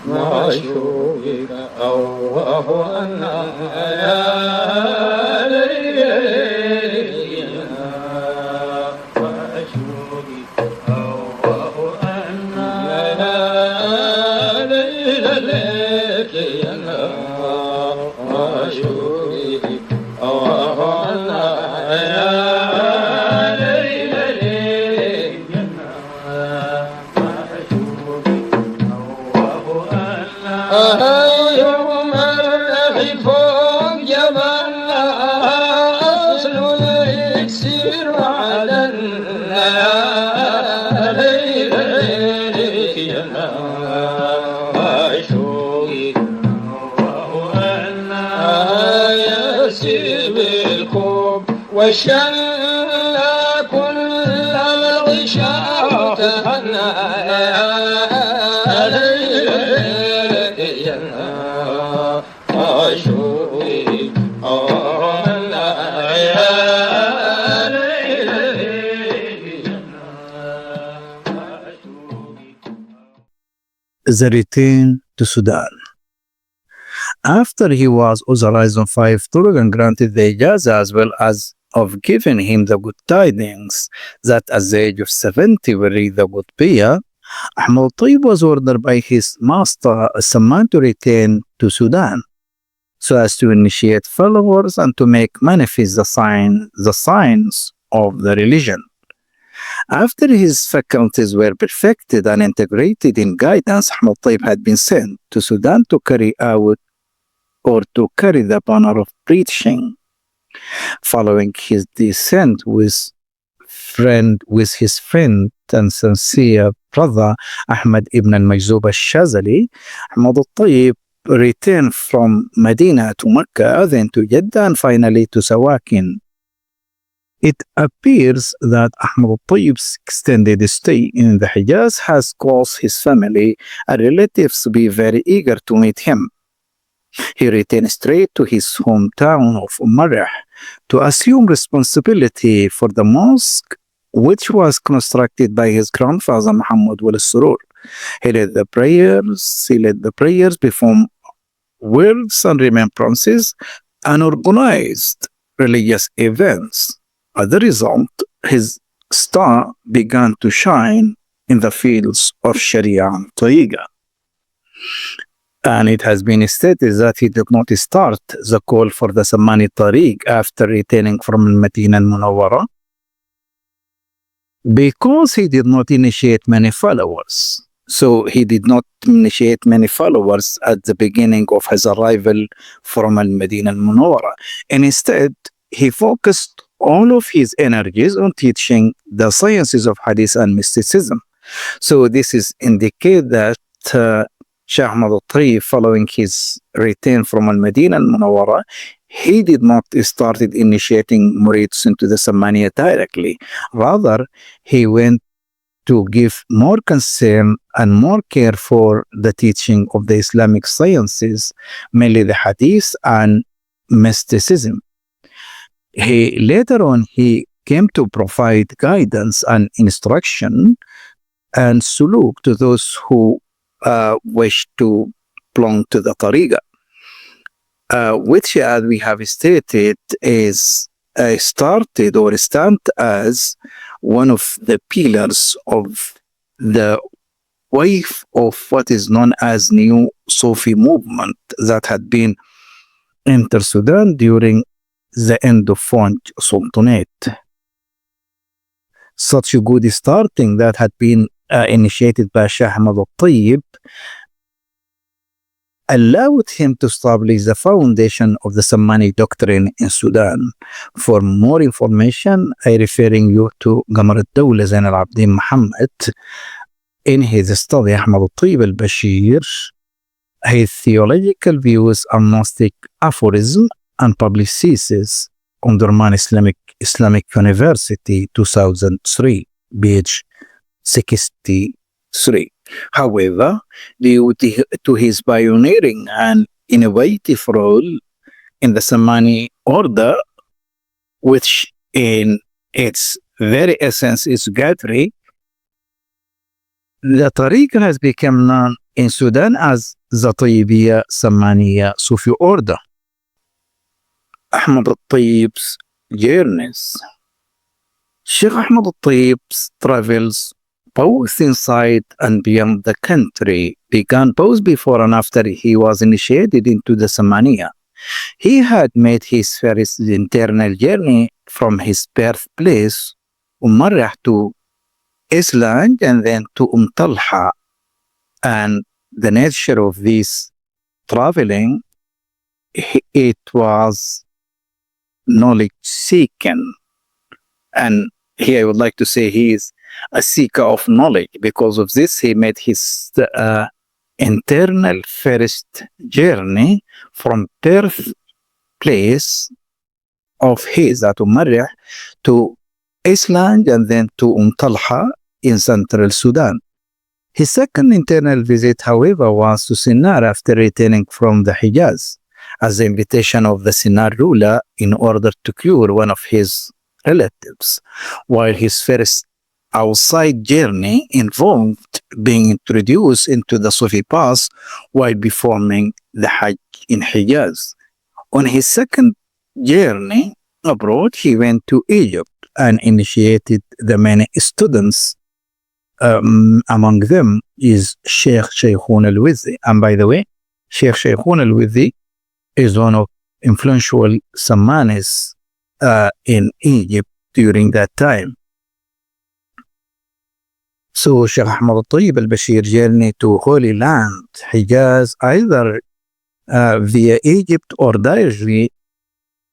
معشوقك أوه أنا يا ليلي معشوقك أوه أنا يا ليلي معشوقك أوه أنا يا يوم الرحي فوق جبل أصل الإكسير على ليلك يا معشوقي وأنا يسير بالكوب والشلة كل الغشاء تهنى The return to Sudan. After he was authorized on 5 Turuq and granted the ijazah as well as of giving him the good tidings that at the age of 70 will read the good Qutbiyya, Ahmad al-Tayyib was ordered by his master Samman to return to Sudan so as to initiate followers and to make manifest the signs of the religion. After his faculties were perfected and integrated in guidance, Ahmad al-Tayyib had been sent to Sudan to carry out or to carry the banner of preaching. Following his descent with his friend and sincere brother Ahmad ibn al-Majzub al-Shazali, Ahmad al-Tayyib returned from Medina to Mecca, then to Jeddah, and finally to Sawakin. It appears that Ahmad al-Tayyib's extended stay in the Hijaz has caused his family and relatives to be very eager to meet him. He returned straight to his hometown of Marah to assume responsibility for the mosque, which was constructed by his grandfather Muhammad al-Surur. He led the prayers, performed words and remembrances, and organized religious events. As a result, his star began to shine in the fields of Sharia and Tariqah. And it has been stated that he did not start the call for the Sammani Tariq after returning from Medina al-Munawwara because he did not initiate many followers. So he did not initiate many followers at the beginning of his arrival from al-Medina al-Munawwara. And instead, he focused all of his energies on teaching the sciences of Hadith and mysticism. So this is indicate that Sheikh Ahmad al-Tayyib, following his return from al-Medina al-Munawwara, he did not start initiating murids into the Sammaniya directly. Rather, he went to give more concern and more care for the teaching of the Islamic sciences, mainly the Hadith and mysticism. Later on, he came to provide guidance and instruction and suluk to those who wish to belong to the Tariqah, which, as we have stated, is started or stand as one of the pillars of the wave of what is known as New Sufi movement that had been entered Sudan during the end of French Sultanate. Such a good starting that had been initiated by Sheikh Ahmad al-Tayyib allowed him to establish the foundation of the Sammani doctrine in Sudan. For more information, I referring you to Qamar al-Dawla Zain al-Abdin Muhammad in his study Ahmad al-Tayyib al-Bashir, his theological views on Gnostic aphorism and published thesis on Durman Islamic University 2003, page 63. However, due to his pioneering and innovative role in the Sammani order, which in its very essence is Gadri, The tariqa has become known in Sudan as the Tayyibiyya Sammaniya Sufi order. Ahmad al-Tayyib's journeys. Sheikh Ahmad al-Tayyib's travels both inside and beyond the country began both before and after he was initiated into the Sammaniya. He had made his first internal journey from his birthplace, Marrah, to Island and then to Talha. And the nature of this traveling, it was knowledge seeking. And here I would like to say he is a seeker of knowledge. Because of this, he made his internal first journey from birthplace of his at Marrah to Island and then to Talha in central Sudan. His second internal visit, however, was to Sinnar after returning from the Hijaz as the invitation of the Sinnar ruler in order to cure one of his relatives, while his first outside journey involved being introduced into the Sufi path while performing the Hajj in Hijaz. On his second journey abroad, he went to Egypt and initiated the many students. Among them is Sheikh al-Wizzi. And by the way, Sheikh al-Wizzi is one of influential Sammanis in Egypt during that time. So Sheikh Ahmad al-Tayyib al-Bashir journey to Holy Land, Hijaz, either via Egypt or directly,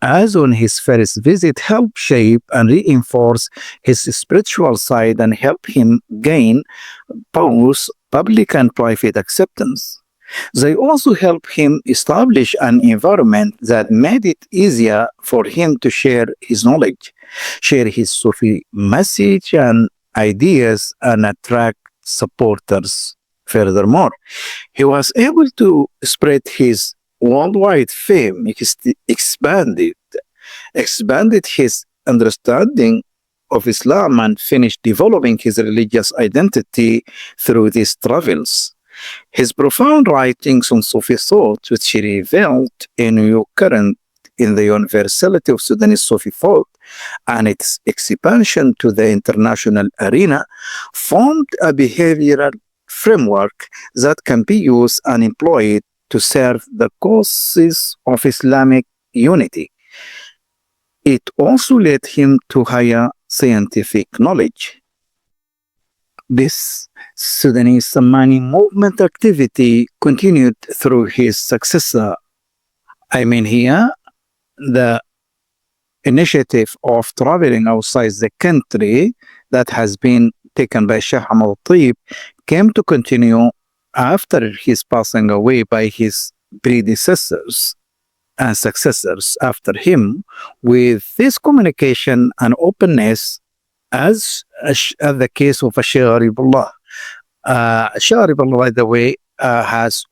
as on his first visit, help shape and reinforce his spiritual side and help him gain both public and private acceptance. They also help him establish an environment that made it easier for him to share his knowledge, share his Sufi message and ideas, and attract supporters. Furthermore, he was able to spread his worldwide fame, expanded his understanding of Islam, and finished developing his religious identity through these travels. His profound writings on Sufi thought, which he revealed a new current in the universality of Sudanese Sufi thought and its expansion to the international arena, formed a behavioral framework that can be used and employed to serve the causes of Islamic unity. It also led him to higher scientific knowledge. This Sudanese Sammani movement activity continued through his successor. I mean here, the initiative of traveling outside the country that has been taken by Sheikh Ahmad al-Tayyib came to continue after his passing away by his predecessors and successors after him, with this communication and openness as the case of Sheikh Gharibullah. Sheikh Gharibullah, by the way, has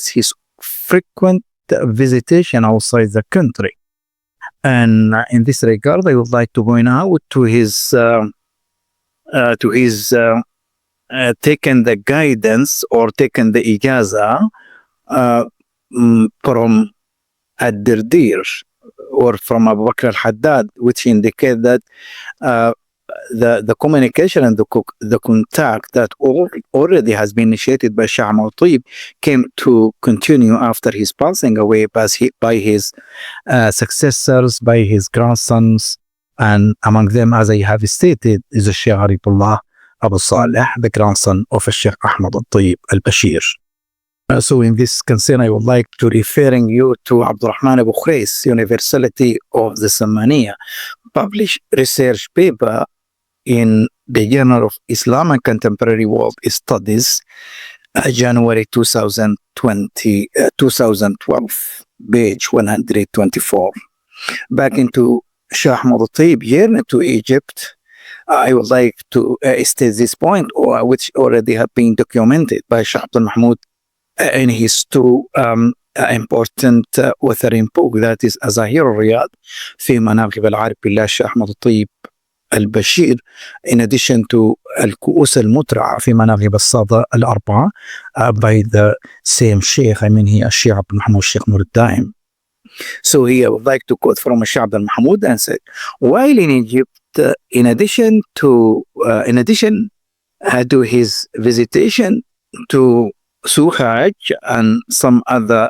his frequent visitation outside the country. And in this regard, I would like to point out to his taken the guidance or taken the ijaza from Ad-Dirdir or from Abu Bakr al-Haddad, which indicate that the communication and the contact that already has been initiated by Sheikh Ahmad al-Tayyib came to continue after his passing away by his successors, by his grandsons, and among them, as I have stated, is the Sheikh Gharibullah Abu Saleh, the grandson of Sheikh Ahmad al-Tayyib al-Bashir. So in this concern, I would like to referring you to Abdurrahman Abu Khrais, Universality of the Sammaniya, published research paper in the Journal of Islam and Contemporary World Studies, January 2012, page 124. Back into Sheikh Ahmad al-Tayyib journey to Egypt, I would like to state this point, which already have been documented by Sheikh Abdul Mahmoud in his two important authoring book, that is Azahir al-Riyad في مناقب العارف بالله Sheikh Ahmad al-Tayyib al-Bashir, in addition to الكؤوس المترعة في مناغب الصادة الأربعة by the same Sheikh, I mean here Sheikh Abdul Mahmoud Sheikh Nur al-Daim. So he would like to quote from Sheikh Abdul Mahmoud and said, while in Egypt, in addition to his visitation to Suhaj and some other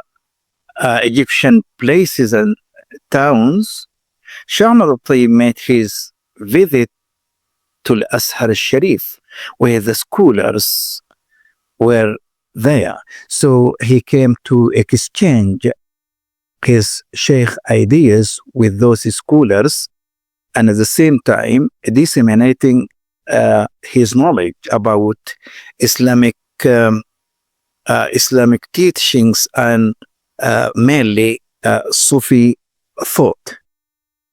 Egyptian places and towns, Sheikh Ahmad al-Tayyib made his visit to al-Azhar al-Sharif, where the scholars were there. So he came to exchange his Sheikh ideas with those scholars, and at the same time disseminating his knowledge about Islamic teachings and mainly Sufi thought.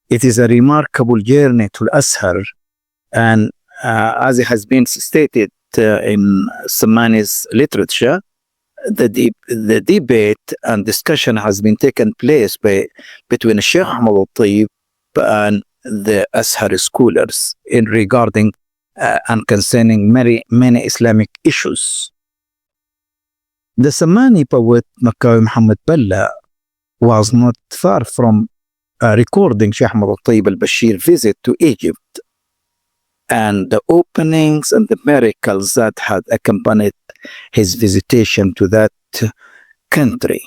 It is a remarkable journey to al-Azhar, and as it has been stated in Samani's literature, the debate and discussion has been taken place between Sheikh Ahmad al-Tayyib and the Azhar scholars in regarding and concerning many Islamic issues. The Samani poet Makawi Muhammad Bella was not far from recording Sheikh Ahmad al-Tayyib al-Bashir visit to Egypt and the openings and the miracles that had accompanied his visitation to that country.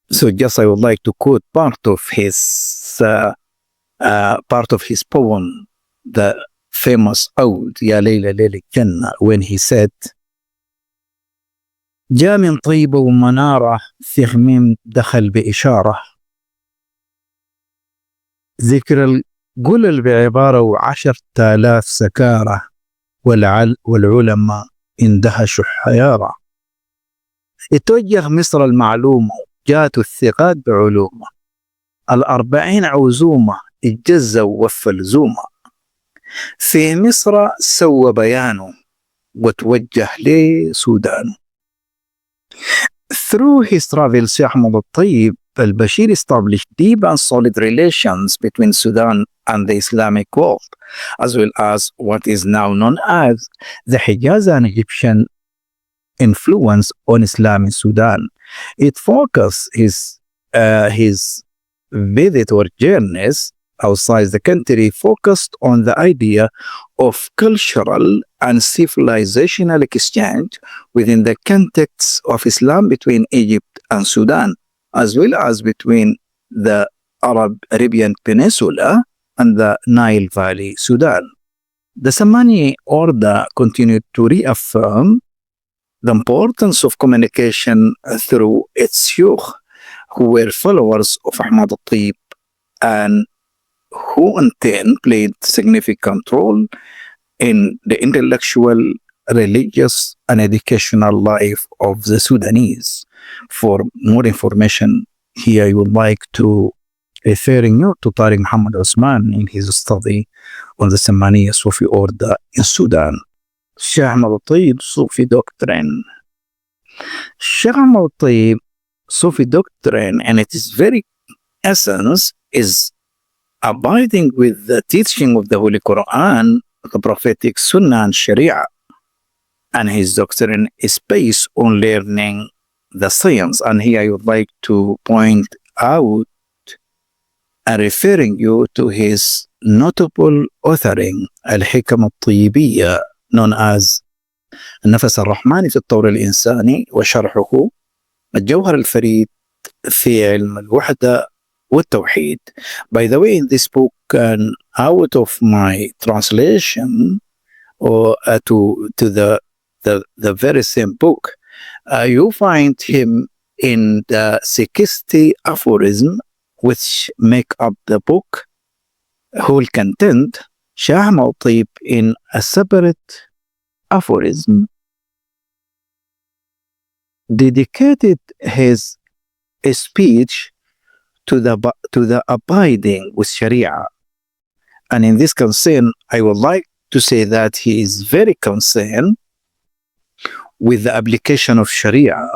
So just I would like to quote part of his poem, the famous ode يا ليلى ليل الجنة, when he said, جاء من طيبة ومنارة ثغميم دخل بإشارة، ذكر القلل بعبارة 10,000 سكارة، والعلماء اندهشوا حيارة. اتوجه مصر المعلومة، جاءت الثقات بعلومة، 40 عزومة اتجزوا ووفى لزومة، في مصر سوى بيانه وتوجه لسودان. Through his travels, Sheikh Ahmad al-Tayyib al-Bashir established deep and solid relations between Sudan and the Islamic world, as well as what is now known as the Hijaz and Egyptian influence on Islam in Sudan. It focused his visit or journeys outside the country focused on the idea of cultural and civilizational exchange within the context of Islam between Egypt and Sudan, as well as between the Arabian Peninsula and the Nile Valley, Sudan. The Samani order continued to reaffirm the importance of communication through its youth, who were followers of Ahmad al-Tayyib and who in turn played significant role in the intellectual, religious, and educational life of the Sudanese. For more information, here I would like to referring you to Tariq Muhammad Osman in his study on the Samaniya Sufi order in Sudan. Sheikh Ahmad al-Tayyib Sufi Doctrine. Sheikh Ahmad al-Tayyib Sufi Doctrine, and its very essence, is abiding with the teaching of the Holy Quran, the prophetic Sunnah and Sharia, and his doctrine is based on learning the science. And here I would like to point out and referring you to his notable authoring الحكم الطيبية, known as النفس الرحماني في الطور الإنساني وشرحه الجوهر الفريد في علم الوحدة والتوحيد. By the way, in this book, and out of my translation or to the very same book, you find him in the 60 aphorism which make up the book whole content. Sheikh Ahmad al-Tayyib in a separate aphorism dedicated his speech to the abiding with Sharia. And in this concern, I would like to say that he is very concerned with the application of Sharia,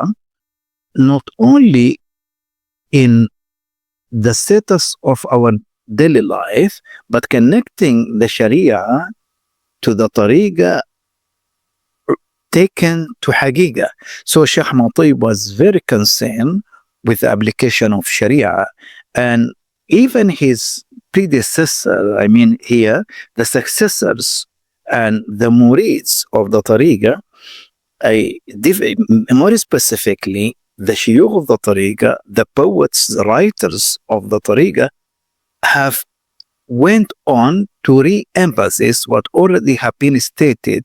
not only in the status of our daily life, but connecting the Sharia to the Tariqa taken to Haqiqa. So Sheikh Ahmad was very concerned with the application of Sharia, and even his predecessor, I mean here, the successors and the murids of the Tariqa, more specifically, the shuyukh of the Tariqa, the poets, the writers of the Tariqa, have went on to re-emphasize what already have been stated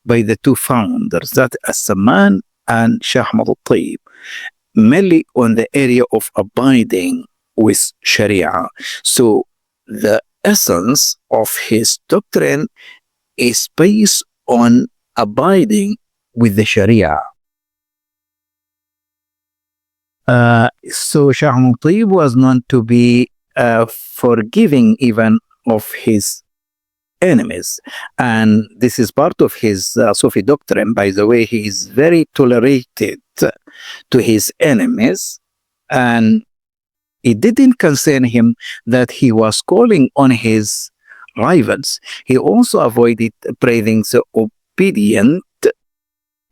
by the two founders, that As-Saman and Sheikh Ahmad al-Tayyib, mainly on the area of abiding with Sharia. So the essence of his doctrine is based on abiding with the Sharia. So Sheikh Ahmad al-Tayyib was known to be forgiving even of his enemies, and this is part of his Sufi doctrine. By the way, he is very tolerated to his enemies, and it didn't concern him that he was calling on his rivals. He also avoided praising the obedient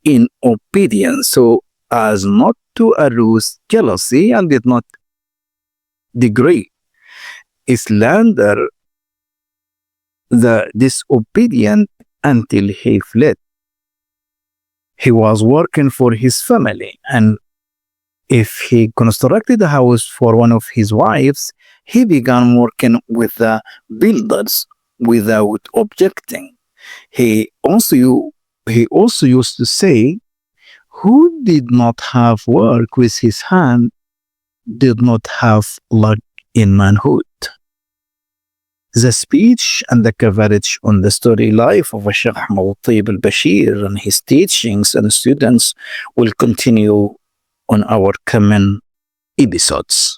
in obedience, so as not to arouse jealousy, and did not degrade, slander the disobedient until he fled. He was working for his family, and if he constructed a house for one of his wives, he began working with the builders without objecting. He also used to say, "Who did not have work with his hand did not have luck in manhood." The speech and the coverage on the story life of Sheikh Ahmad al-Tayyib al-Bashir and his teachings and students will continue on our coming episodes.